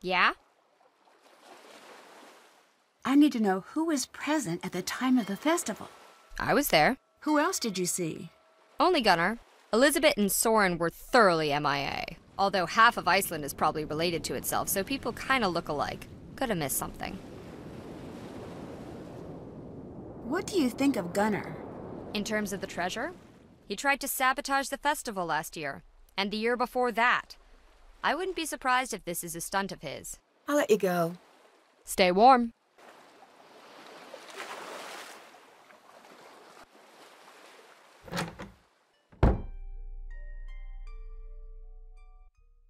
Yeah? I need to know who was present at the time of the festival. I was there. Who else did you see? Only Gunnar. Elizabeth and Soren were thoroughly MIA. Although half of Iceland is probably related to itself, so people kinda look alike. Could've missed something. What do you think of Gunnar? In terms of the treasure? He tried to sabotage the festival last year. And the year before that. I wouldn't be surprised if this is a stunt of his. I'll let you go. Stay warm.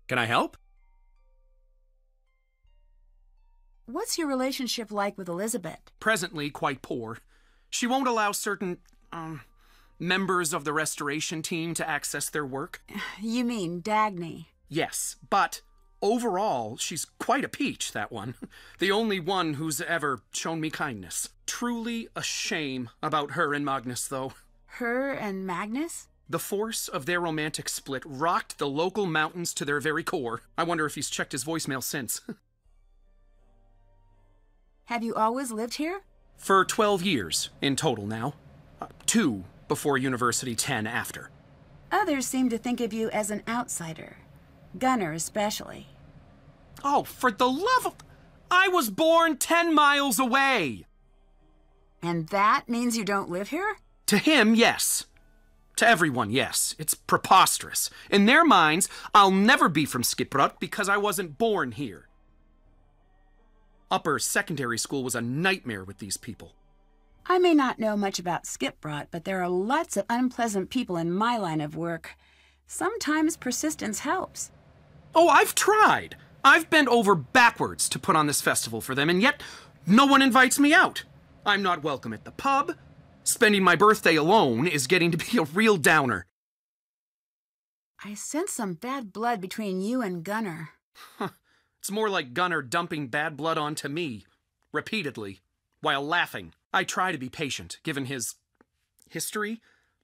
Can I help? What's your relationship like with Elizabeth? Presently quite poor. She won't allow certain, members of the restoration team to access their work. You mean Dagny? Yes, but overall, she's quite a peach, that one. The only one who's ever shown me kindness. Truly a shame about her and Magnus, though. Her and Magnus? The force of their romantic split rocked the local mountains to their very core. I wonder if he's checked his voicemail since. Have you always lived here? For 12 years in total now. 2 before university, 10 after. Others seem to think of you as an outsider. Gunnar especially. Oh, for the love of... I was born 10 miles away! And that means you don't live here? To him, yes. To everyone, yes. It's preposterous. In their minds, I'll never be from Skipbrot because I wasn't born here. Upper secondary school was a nightmare with these people. I may not know much about Skipbrot, but there are lots of unpleasant people in my line of work. Sometimes persistence helps. Oh, I've tried. I've bent over backwards to put on this festival for them, and yet no one invites me out. I'm not welcome at the pub. Spending my birthday alone is getting to be a real downer. I sense some bad blood between you and Gunnar. It's more like Gunnar dumping bad blood onto me, repeatedly, while laughing. I try to be patient, given his history,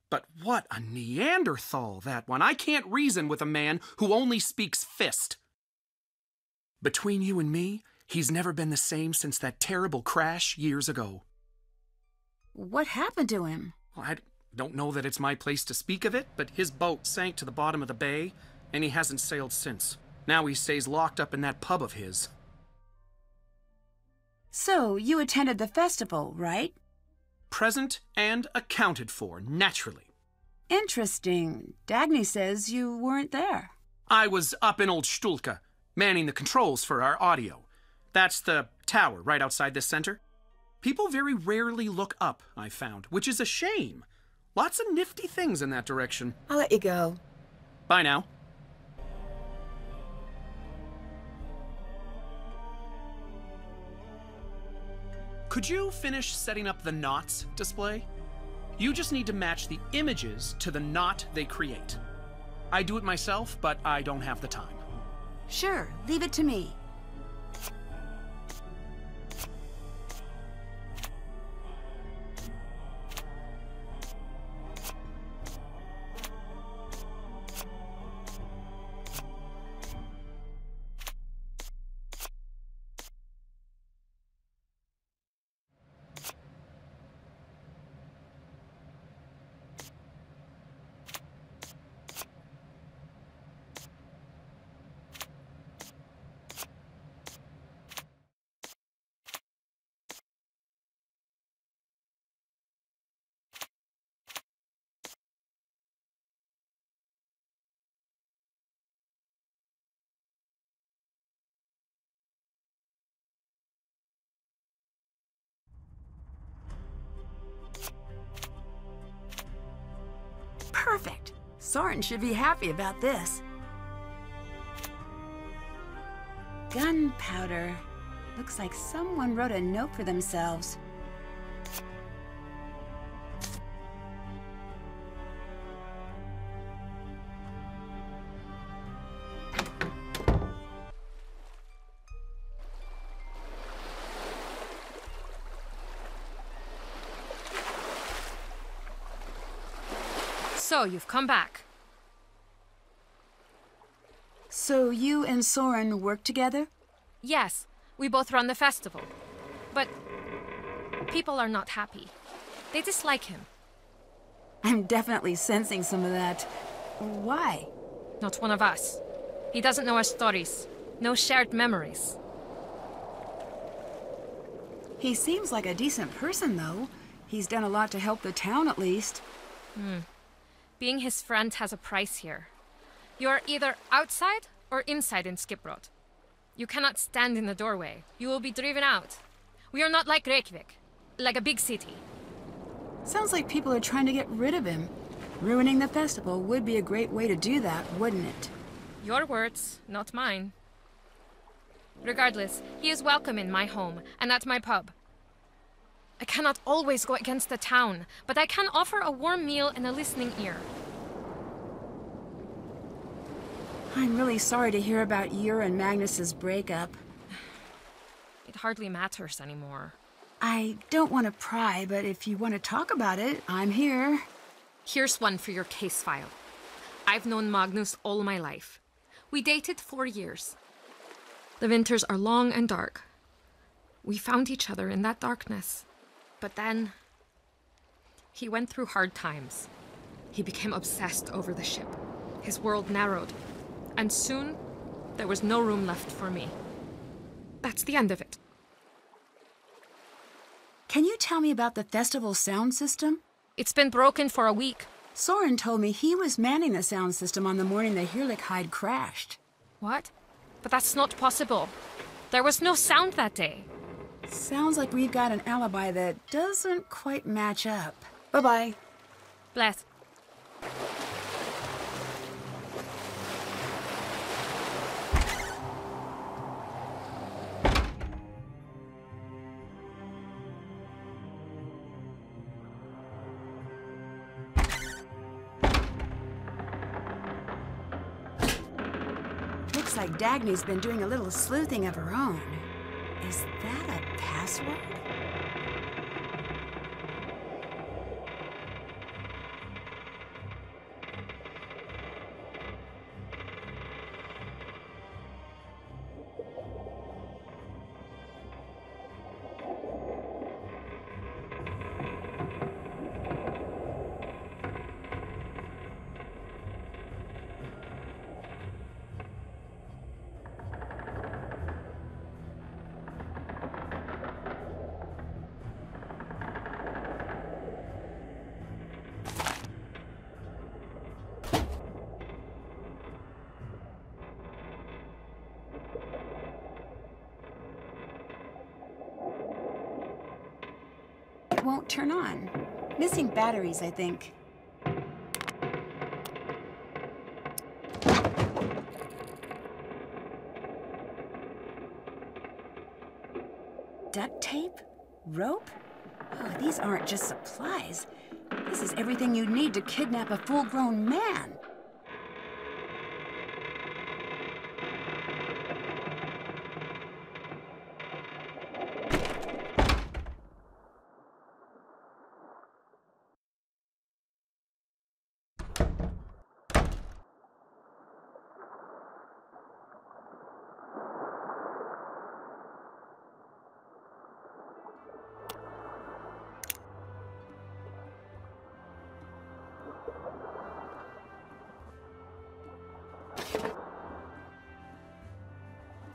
but what a Neanderthal, that one. I can't reason with a man who only speaks fist. Between you and me, he's never been the same since that terrible crash years ago. What happened to him? Well, I don't know that it's my place to speak of it, but his boat sank to the bottom of the bay, and he hasn't sailed since. Now he stays locked up in that pub of his. So, you attended the festival, right? Present and accounted for, naturally. Interesting. Dagny says you weren't there. I was up in Old Stulka, manning the controls for our audio. That's the tower right outside this center. People very rarely look up, I found, which is a shame. Lots of nifty things in that direction. I'll let you go. Bye now. Could you finish setting up the knots display? You just need to match the images to the knot they create. I do it myself, but I don't have the time. Sure, leave it to me. Perfect. Soren should be happy about this. Gunpowder. Looks like someone wrote a note for themselves. So, you've come back. So you and Soren work together? Yes, we both run the festival. But people are not happy. They dislike him. I'm definitely sensing some of that. Why? Not one of us. He doesn't know our stories. No shared memories. He seems like a decent person, though. He's done a lot to help the town, at least. Being his friend has a price here. You are either outside or inside in Skiprot. You cannot stand in the doorway. You will be driven out. We are not like Reykjavik, like a big city. Sounds like people are trying to get rid of him. Ruining the festival would be a great way to do that, wouldn't it? Your words, not mine. Regardless, he is welcome in my home and at my pub. I cannot always go against the town, but I can offer a warm meal and a listening ear. I'm really sorry to hear about your and Magnus's breakup. It hardly matters anymore. I don't want to pry, but if you want to talk about it, I'm here. Here's one for your case file. I've known Magnus all my life. We dated 4 years. The winters are long and dark. We found each other in that darkness. But then, he went through hard times. He became obsessed over the ship. His world narrowed. And soon, there was no room left for me. That's the end of it. Can you tell me about the festival sound system? It's been broken for a week. Soren told me he was manning the sound system on the morning the Hirlichide crashed. What? But that's not possible. There was no sound that day. Sounds like we've got an alibi that doesn't quite match up. Bye-bye. Bless. Looks like Dagny's been doing a little sleuthing of her own. Is that a password? It won't turn on. Missing batteries, I think. Duct tape? Rope? Oh, these aren't just supplies. This is everything you need to kidnap a full-grown man.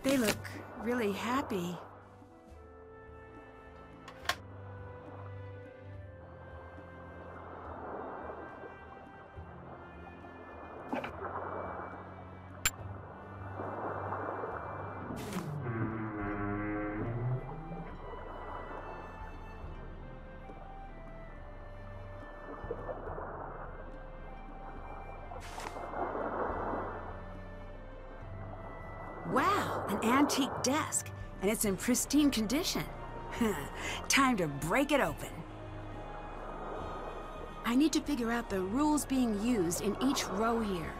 They look really happy. Wow, an antique desk, and it's in pristine condition. Time to break it open. I need to figure out the rules being used in each row here.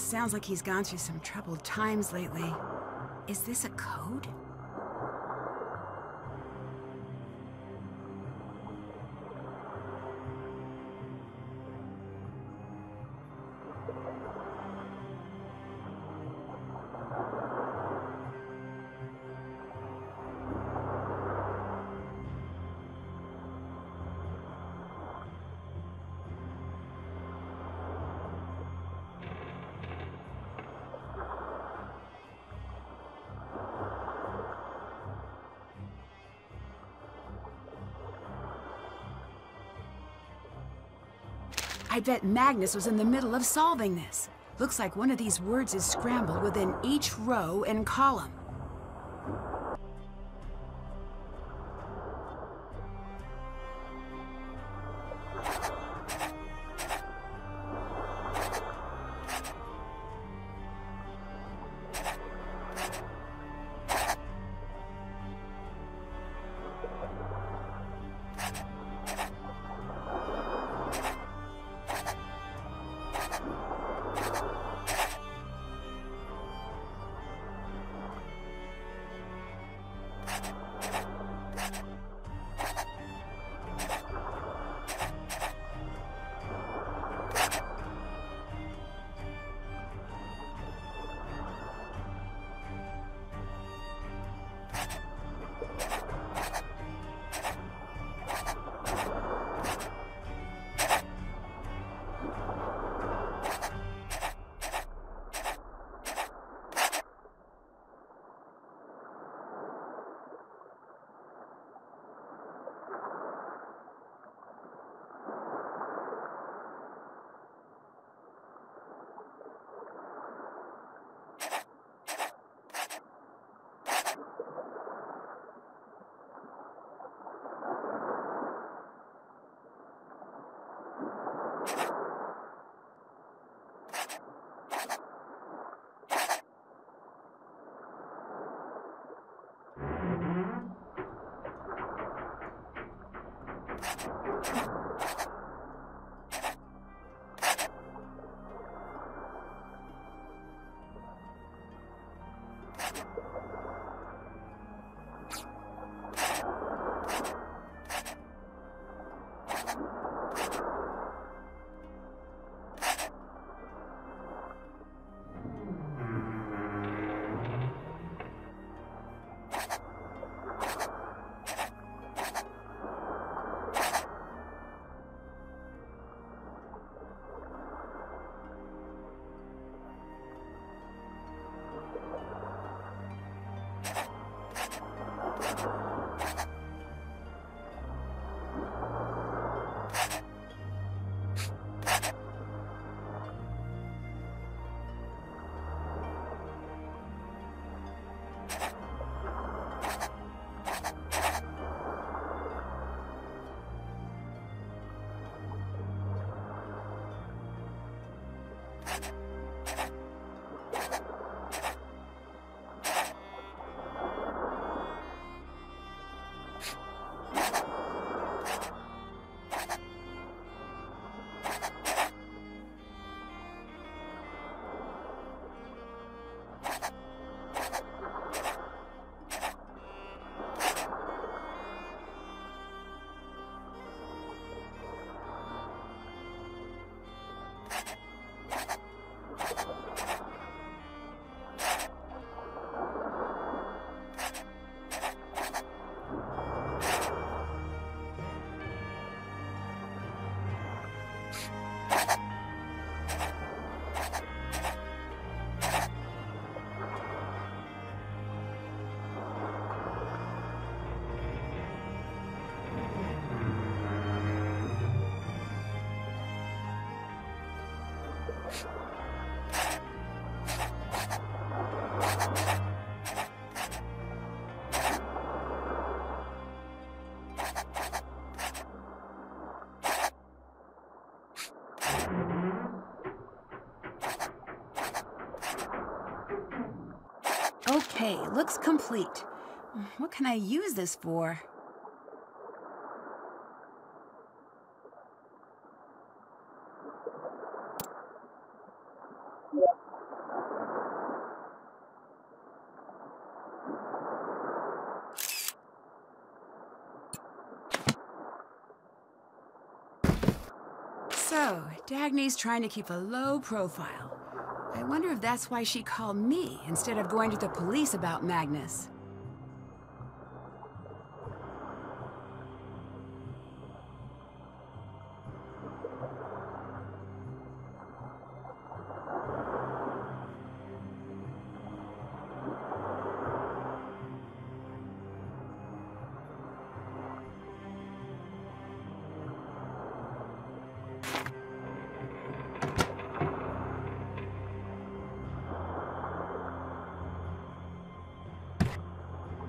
Sounds like he's gone through some troubled times lately. Is this a code? I bet Magnus was in the middle of solving this. Looks like one of these words is scrambled within each row and column. Okay, looks complete. What can I use this for? So, Dagny's trying to keep a low profile. I wonder if that's why she called me instead of going to the police about Magnus.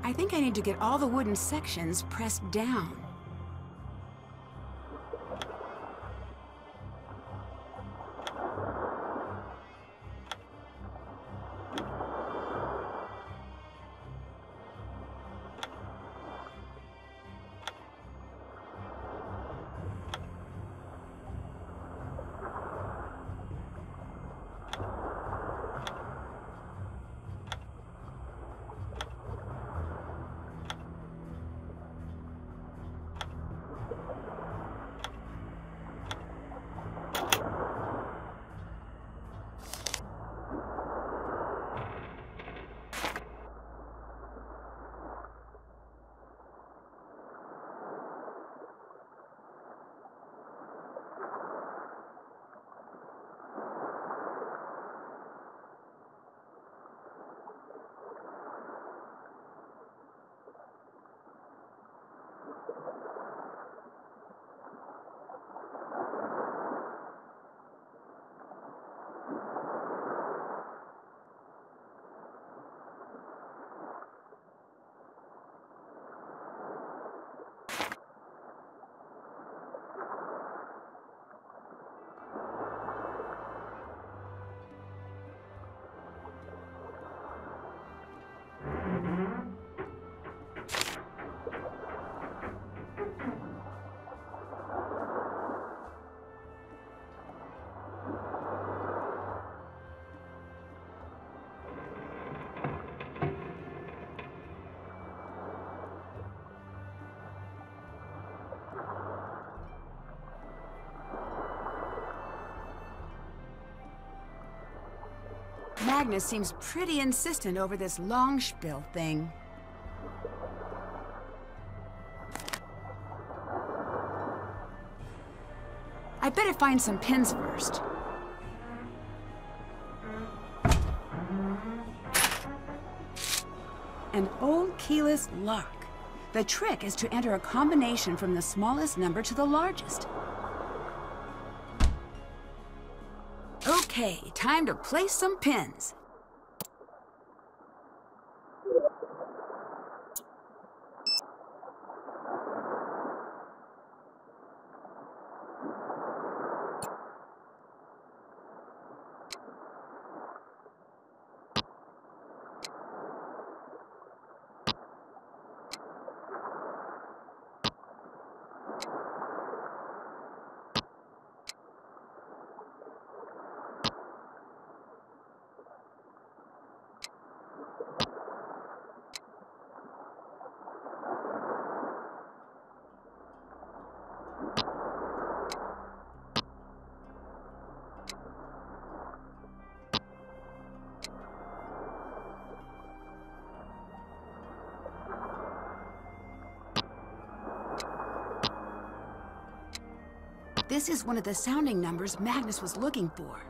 I think I need to get all the wooden sections pressed down. Magnus seems pretty insistent over this long spiel thing. I better find some pins first. An old keyless lock. The trick is to enter a combination from the smallest number to the largest. Okay, time to place some pins. This is one of the sounding numbers Magnus was looking for.